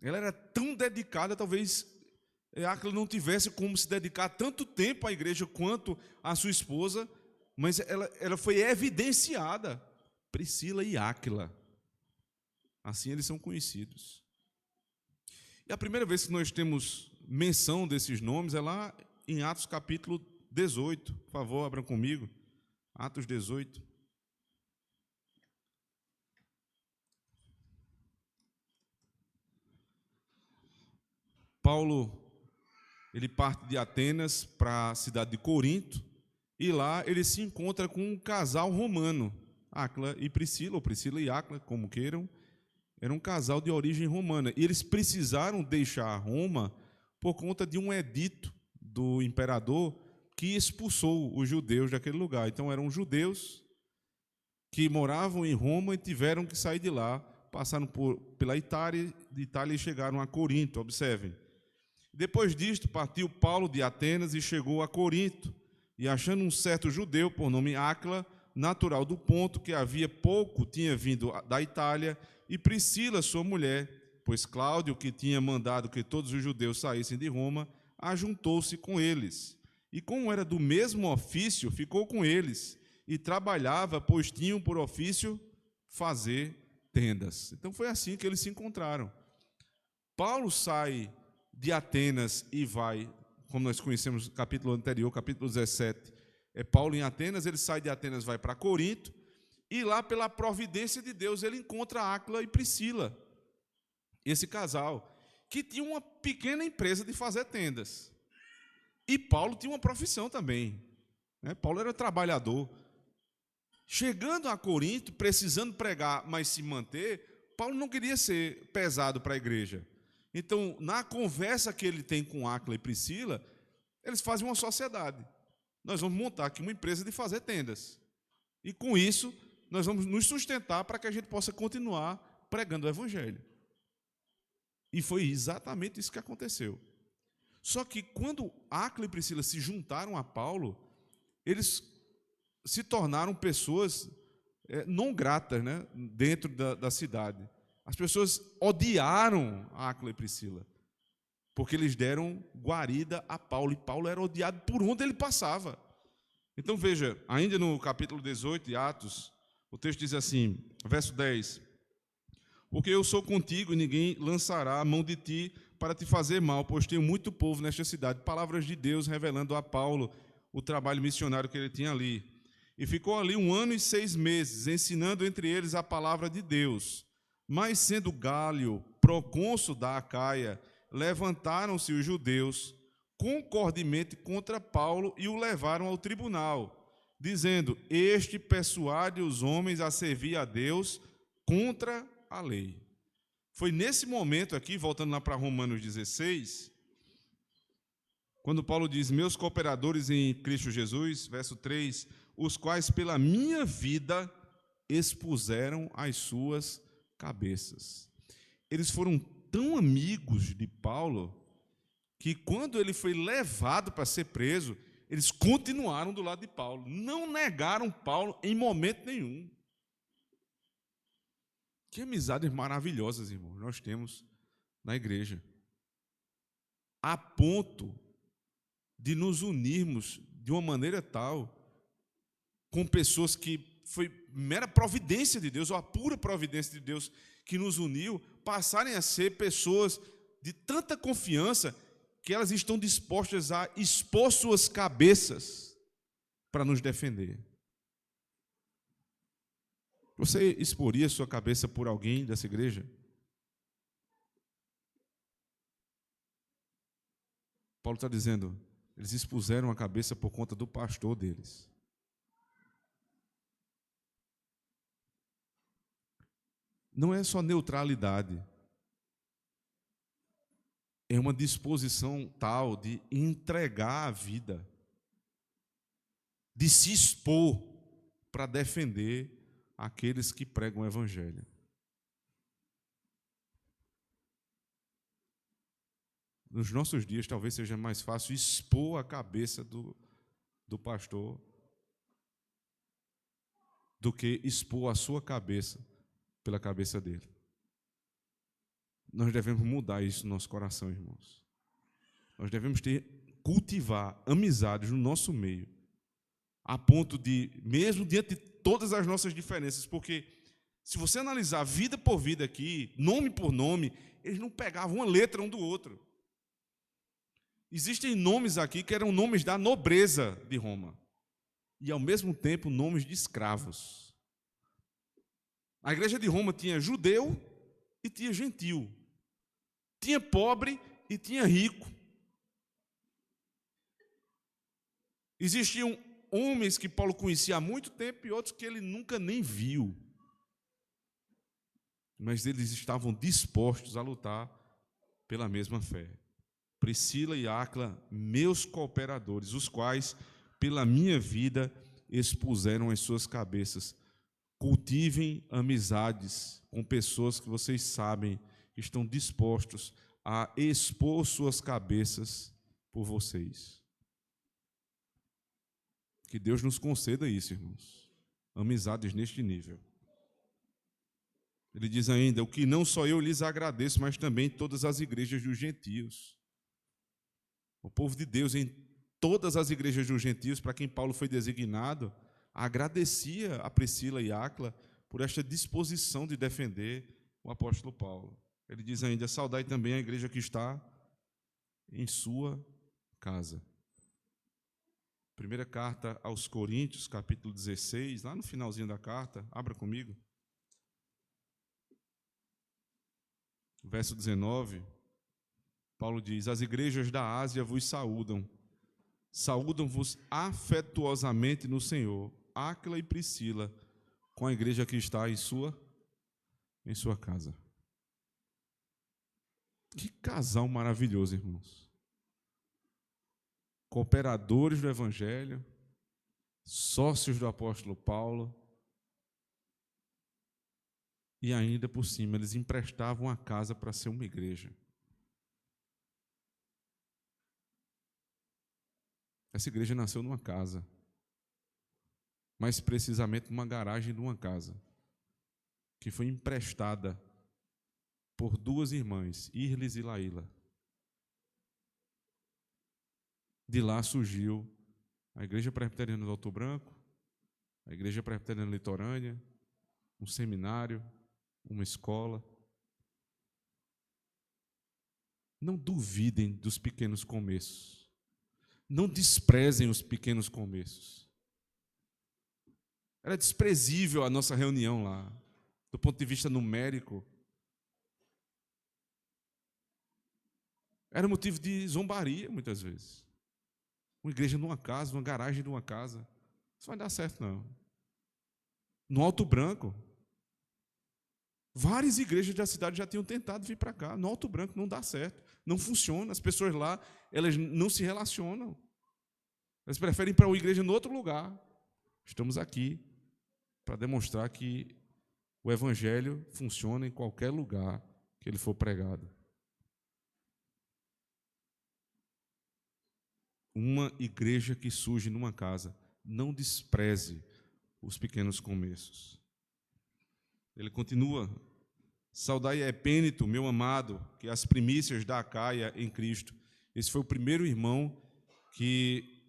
Ela era tão dedicada, talvez Áquila não tivesse como se dedicar tanto tempo à igreja quanto a sua esposa, mas ela foi evidenciada. Priscila e Áquila. Assim eles são conhecidos. E a primeira vez que nós temos menção desses nomes é lá em Atos capítulo 18. Por favor, abram comigo. Atos 18. Paulo, ele parte de Atenas para a cidade de Corinto, e lá ele se encontra com um casal romano, Áquila e Priscila, ou Priscila e Áquila, como queiram. Era um casal de origem romana, e eles precisaram deixar Roma por conta de um edito do imperador que expulsou os judeus daquele lugar. Então eram judeus que moravam em Roma e tiveram que sair de lá, passaram pela Itália e chegaram a Corinto, observem. Depois disto, partiu Paulo de Atenas e chegou a Corinto, e achando um certo judeu, por nome Áquila, natural do Ponto, que havia pouco tinha vindo da Itália, e Priscila, sua mulher, pois Cláudio, que tinha mandado que todos os judeus saíssem de Roma, ajuntou-se com eles. E como era do mesmo ofício, ficou com eles, e trabalhava, pois tinham por ofício fazer tendas. Então foi assim que eles se encontraram. Paulo sai de Atenas e vai, como nós conhecemos no capítulo anterior, capítulo 17, é Paulo em Atenas, ele sai de Atenas, vai para Corinto, e lá, pela providência de Deus, ele encontra Áquila e Priscila, esse casal, que tinha uma pequena empresa de fazer tendas. E Paulo tinha uma profissão também, né? Paulo era trabalhador. Chegando a Corinto, precisando pregar, mas se manter, Paulo não queria ser pesado para a igreja. Então, na conversa que ele tem com Áquila e Priscila, eles fazem uma sociedade. Nós vamos montar aqui uma empresa de fazer tendas. E com isso, nós vamos nos sustentar para que a gente possa continuar pregando o evangelho. E foi exatamente isso que aconteceu. Só que quando Áquila e Priscila se juntaram a Paulo, eles se tornaram pessoas não gratas, né, dentro da cidade. As pessoas odiaram Áquila e Priscila, porque eles deram guarida a Paulo, e Paulo era odiado por onde ele passava. Então veja, ainda no capítulo 18 de Atos, o texto diz assim, verso 10: Porque eu sou contigo e ninguém lançará a mão de ti para te fazer mal, pois tenho muito povo nesta cidade. Palavras de Deus revelando a Paulo o trabalho missionário que ele tinha ali. E ficou ali 1 ano e 6 meses, ensinando entre eles a palavra de Deus. Mas sendo Gálio procônsul da Acaia, levantaram-se os judeus concordemente contra Paulo e o levaram ao tribunal, dizendo: este persuade os homens a servir a Deus contra a lei. Foi nesse momento aqui, voltando lá para Romanos 16, quando Paulo diz: meus cooperadores em Cristo Jesus, verso 3, os quais pela minha vida expuseram as suas cabeças. Eles foram tão amigos de Paulo que quando ele foi levado para ser preso, eles continuaram do lado de Paulo, não negaram Paulo em momento nenhum. Que amizades maravilhosas, irmãos, nós temos na igreja, a ponto de nos unirmos de uma maneira tal com pessoas que foi mera providência de Deus, ou a pura providência de Deus que nos uniu, passarem a ser pessoas de tanta confiança que elas estão dispostas a expor suas cabeças para nos defender. Você exporia sua cabeça por alguém dessa igreja? Paulo está dizendo, eles expuseram a cabeça por conta do pastor deles. Não é só neutralidade, é uma disposição tal de entregar a vida, de se expor para defender aqueles que pregam o evangelho. Nos nossos dias, talvez seja mais fácil expor a cabeça do pastor do que expor a sua cabeça pela cabeça dele. Nós devemos mudar isso no nosso coração, irmãos. Nós devemos cultivar amizades no nosso meio, a ponto de, mesmo diante de todas as nossas diferenças, porque se você analisar vida por vida aqui, nome por nome, eles não pegavam uma letra um do outro. Existem nomes aqui que eram nomes da nobreza de Roma e, ao mesmo tempo, nomes de escravos. A igreja de Roma tinha judeu e tinha gentil. Tinha pobre e tinha rico. Existiam homens que Paulo conhecia há muito tempo e outros que ele nunca nem viu. Mas eles estavam dispostos a lutar pela mesma fé. Priscila e Áquila, meus cooperadores, os quais, pela minha vida, expuseram as suas cabeças. Cultivem amizades com pessoas que vocês sabem que estão dispostos a expor suas cabeças por vocês. Que Deus nos conceda isso, irmãos. Amizades neste nível. Ele diz ainda, o que não só eu lhes agradeço, mas também todas as igrejas dos gentios. O povo de Deus em todas as igrejas dos gentios, para quem Paulo foi designado, agradecia a Priscila e Áquila por esta disposição de defender o apóstolo Paulo. Ele diz ainda, saudai também a igreja que está em sua casa. Primeira carta aos Coríntios, capítulo 16, lá no finalzinho da carta, abra comigo. Verso 19, Paulo diz, as igrejas da Ásia vos saúdam. Saúdam-vos afetuosamente no Senhor, Áquila e Priscila, com a igreja que está em sua casa. Que casal maravilhoso, irmãos. Cooperadores do Evangelho, sócios do apóstolo Paulo, e ainda por cima eles emprestavam a casa para ser uma igreja. Essa igreja nasceu numa casa, mais precisamente numa garagem de uma casa, que foi emprestada por duas irmãs, Irles e Laíla. De lá surgiu a Igreja Presbiteriana do Alto Branco, a Igreja Presbiteriana Litorânea, um seminário, uma escola, Não duvidem dos pequenos começos. Não desprezem os pequenos começos. Era desprezível a nossa reunião lá, do ponto de vista numérico. Era motivo de zombaria, muitas vezes. Uma igreja numa casa, uma garagem de uma casa. Isso não vai dar certo, não. No Alto Branco, várias igrejas da cidade já tinham tentado vir para cá. No Alto Branco não dá certo, não funciona. As pessoas lá, elas não se relacionam. Elas preferem ir para uma igreja em outro lugar. Estamos aqui para demonstrar que o evangelho funciona em qualquer lugar que ele for pregado. Uma igreja que surge numa casa, não despreze os pequenos começos. Ele continua: saudai a Epêneto, meu amado, que é as primícias da Acaia em Cristo. Esse foi o primeiro irmão que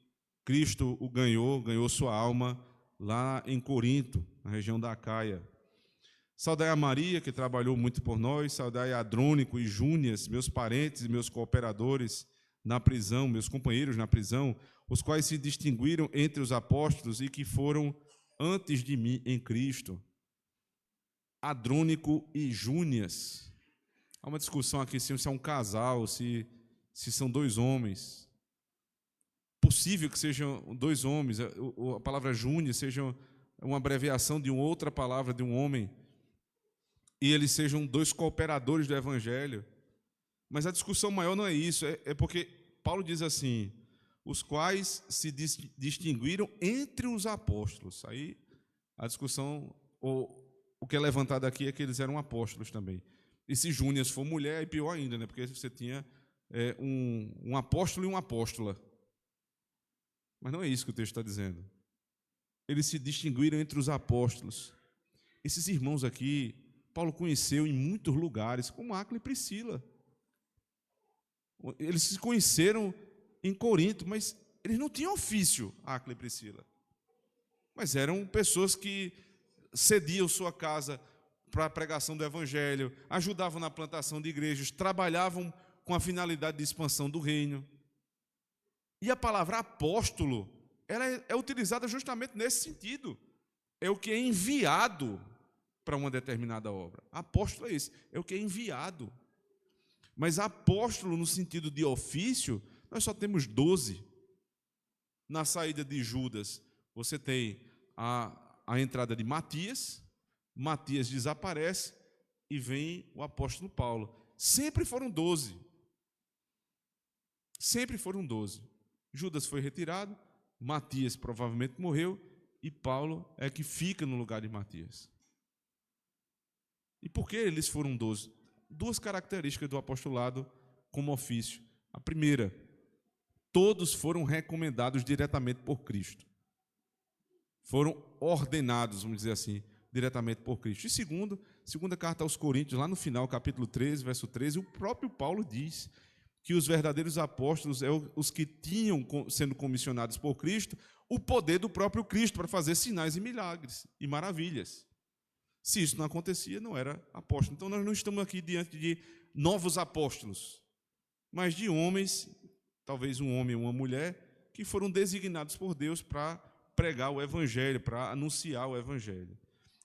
Cristo o ganhou sua alma lá em Corinto, na região da Acaia. Saudai a Maria, que trabalhou muito por nós. Saudai a Adrônico e Júnias, meus parentes e meus cooperadores na prisão, meus companheiros na prisão, os quais se distinguiram entre os apóstolos e que foram antes de mim em Cristo. Adrônico e Júnias. Há uma discussão aqui se é um casal, se são dois homens. Possível que sejam dois homens. A palavra Júnias seja uma abreviação de uma outra palavra de um homem. E eles sejam dois cooperadores do Evangelho. Mas a discussão maior não é isso, é porque Paulo diz assim: os quais se distinguiram entre os apóstolos. Aí a discussão, o que é levantado aqui é que eles eram apóstolos também. E se Júnias for mulher, é pior ainda, né? Porque você tinha um apóstolo e uma apóstola. Mas não é isso que o texto está dizendo. Eles se distinguiram entre os apóstolos. Esses irmãos aqui, Paulo conheceu em muitos lugares, como Áquila e Priscila. Eles se conheceram em Corinto, mas eles não tinham ofício, Áquila e Priscila. Mas eram pessoas que cediam sua casa para a pregação do Evangelho, ajudavam na plantação de igrejas, trabalhavam com a finalidade de expansão do reino. E a palavra apóstolo, ela é utilizada justamente nesse sentido. É o que é enviado para uma determinada obra. Apóstolo é esse, é o que é enviado. Mas apóstolo, no sentido de ofício, nós só temos 12. Na saída de Judas, você tem a entrada de Matias. Matias desaparece e vem o apóstolo Paulo. Sempre foram 12. Sempre foram 12. Judas foi retirado, Matias provavelmente morreu, e Paulo é que fica no lugar de Matias. E por que eles foram 12? Duas características do apostolado como ofício. A primeira, todos foram recomendados diretamente por Cristo. Foram ordenados, vamos dizer assim, diretamente por Cristo. E segundo, segunda carta aos Coríntios, lá no final, capítulo 13, verso 13, o próprio Paulo diz que os verdadeiros apóstolos são os que tinham, sendo comissionados por Cristo, o poder do próprio Cristo para fazer sinais e milagres e maravilhas. Se isso não acontecia, não era apóstolo. Então, nós não estamos aqui diante de novos apóstolos, mas de homens, talvez um homem ou uma mulher, que foram designados por Deus para pregar o Evangelho, para anunciar o Evangelho.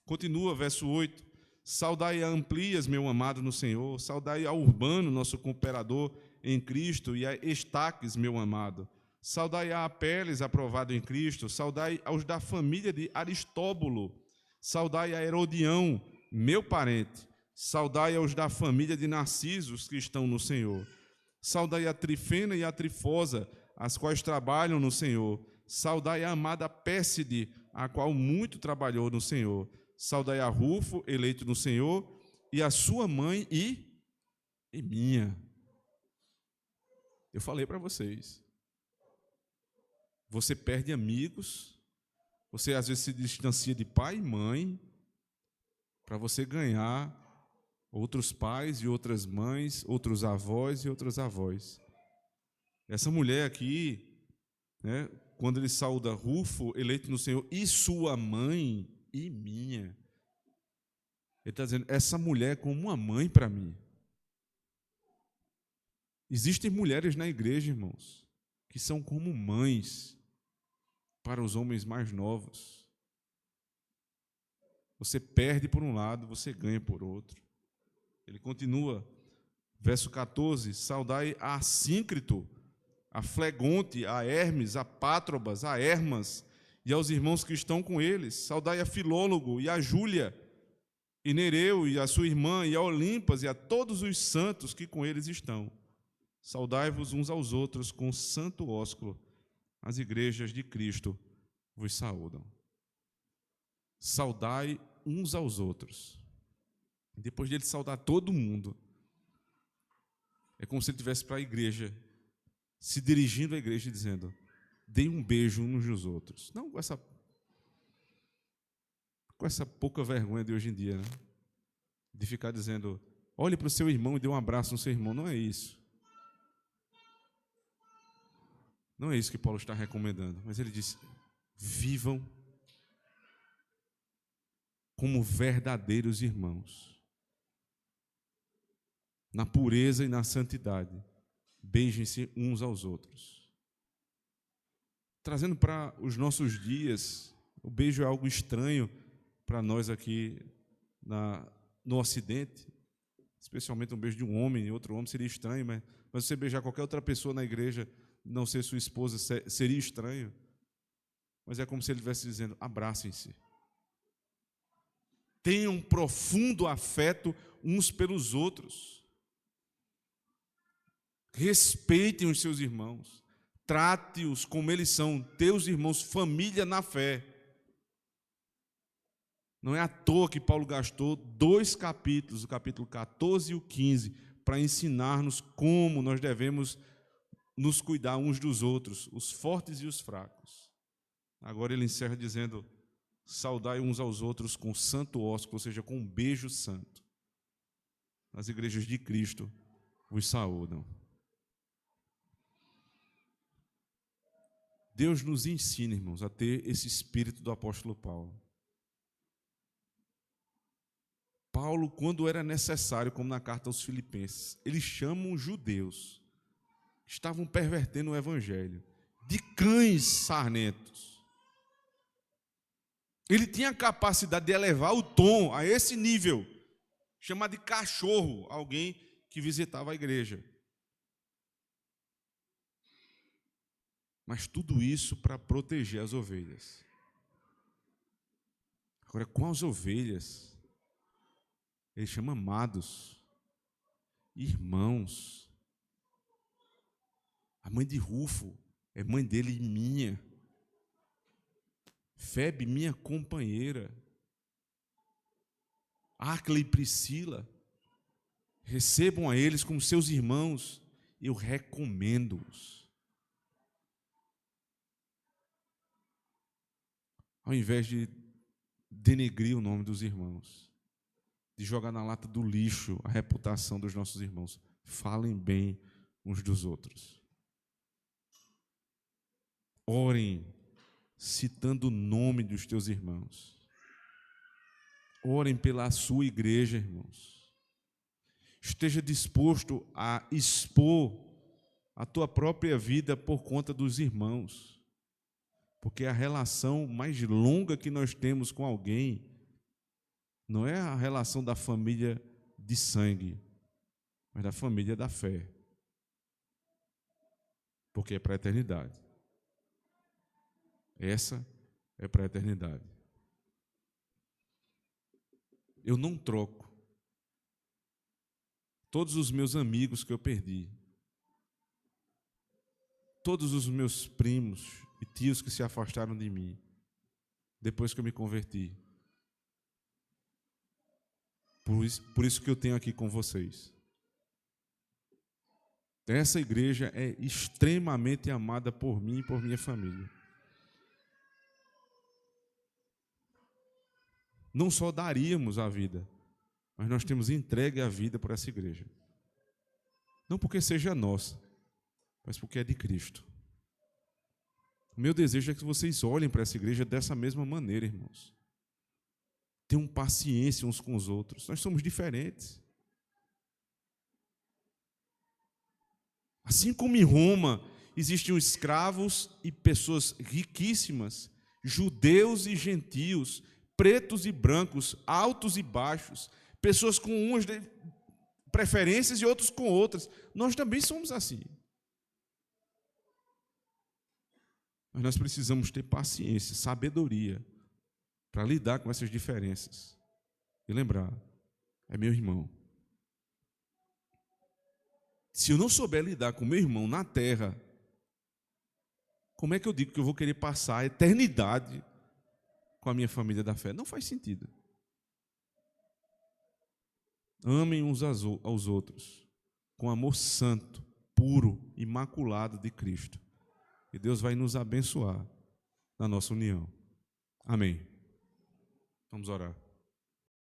Continua, verso 8: saudai a Amplias, meu amado no Senhor, saudai a Urbano, nosso cooperador em Cristo, e a Estaques, meu amado. Saudai a Apeles, aprovado em Cristo, saudai aos da família de Aristóbulo, saudai a Herodião, meu parente, saudai aos da família de Narcisos, que estão no Senhor. Saudai a Trifena e a Trifosa, as quais trabalham no Senhor. Saudai a amada Pérside, a qual muito trabalhou no Senhor. Saudai a Rufo, eleito no Senhor, e a sua mãe e minha. Eu falei para vocês. Você perde amigos, você às vezes se distancia de pai e mãe, para você ganhar outros pais e outras mães, outros avós e outras avós. Essa mulher aqui, né, quando ele sauda Rufo, eleito no Senhor, e sua mãe e minha, ele está dizendo, essa mulher é como uma mãe para mim. Existem mulheres na igreja, irmãos, que são como mães para os homens mais novos. Você perde por um lado, você ganha por outro. Ele continua, verso 14: saudai a Assíncrito, a Flegonte, a Hermes, a Pátrobas, a Hermas e aos irmãos que estão com eles. Saudai a Filólogo e a Júlia, e Nereu e a sua irmã, e a Olimpas e a todos os santos que com eles estão. Saudai-vos uns aos outros com santo ósculo. As igrejas de Cristo vos saúdam. Saudai uns aos outros. Depois de ele saudar todo mundo, é como se ele estivesse para a igreja, se dirigindo à igreja e dizendo: deem um beijo uns nos outros. Não com essa pouca vergonha de hoje em dia, né? De ficar dizendo: olhe para o seu irmão e dê um abraço no seu irmão. Não é isso. Não é isso que Paulo está recomendando. Mas ele diz: vivam como verdadeiros irmãos, na pureza e na santidade. Beijem-se uns aos outros. Trazendo para os nossos dias, o beijo é algo estranho para nós aqui no Ocidente, especialmente um beijo de um homem e outro homem seria estranho, mas você beijar qualquer outra pessoa na igreja, não ser sua esposa, seria estranho. Mas é como se ele estivesse dizendo: abracem-se. Tenham profundo afeto uns pelos outros. Respeitem os seus irmãos. Trate-os como eles são, teus irmãos, família na fé. Não é à toa que Paulo gastou 2 capítulos, o capítulo 14 e o 15, para ensinar-nos como nós devemos nos cuidar uns dos outros, os fortes e os fracos. Agora ele encerra dizendo: saudai uns aos outros com santo ósculo, ou seja, com um beijo santo. As igrejas de Cristo vos saúdam. Deus nos ensina, irmãos, a ter esse espírito do apóstolo Paulo. Paulo, quando era necessário, como na carta aos Filipenses, eles chamam judeus que estavam pervertendo o evangelho de cães sarnentos. Ele tinha a capacidade de elevar o tom a esse nível, chamar de cachorro alguém que visitava a igreja. Mas tudo isso para proteger as ovelhas. Agora, com as ovelhas, ele chama amados, irmãos. A mãe de Rufo é mãe dele e minha. Febe, minha companheira. Áquila e Priscila, recebam a eles como seus irmãos. Eu recomendo-os. Ao invés de denegrir o nome dos irmãos, de jogar na lata do lixo a reputação dos nossos irmãos, falem bem uns dos outros. Orem citando o nome dos teus irmãos. Orem pela sua igreja, irmãos. Esteja disposto a expor a tua própria vida por conta dos irmãos. Porque a relação mais longa que nós temos com alguém não é a relação da família de sangue, mas da família da fé. Porque é para a eternidade. Essa é para a eternidade. Eu não troco todos os meus amigos que eu perdi, todos os meus primos e tios que se afastaram de mim, depois que eu me converti. Por isso que eu tenho aqui com vocês. Essa igreja é extremamente amada por mim e por minha família. Não só daríamos a vida, mas nós temos entregue a vida por essa igreja. Não porque seja nossa, mas porque é de Cristo. O meu desejo é que vocês olhem para essa igreja dessa mesma maneira, irmãos. Tenham paciência uns com os outros. Nós somos diferentes. Assim como em Roma existiam escravos e pessoas riquíssimas, judeus e gentios, pretos e brancos, altos e baixos, pessoas com umas preferências e outros com outras. Nós também somos assim. Mas nós precisamos ter paciência, sabedoria, para lidar com essas diferenças. E lembrar, é meu irmão. Se eu não souber lidar com meu irmão na terra, como é que eu digo que eu vou querer passar a eternidade com a minha família da fé? Não faz sentido. Amem uns aos outros, com amor santo, puro, imaculado de Cristo. E Deus vai nos abençoar na nossa união. Amém. Vamos orar.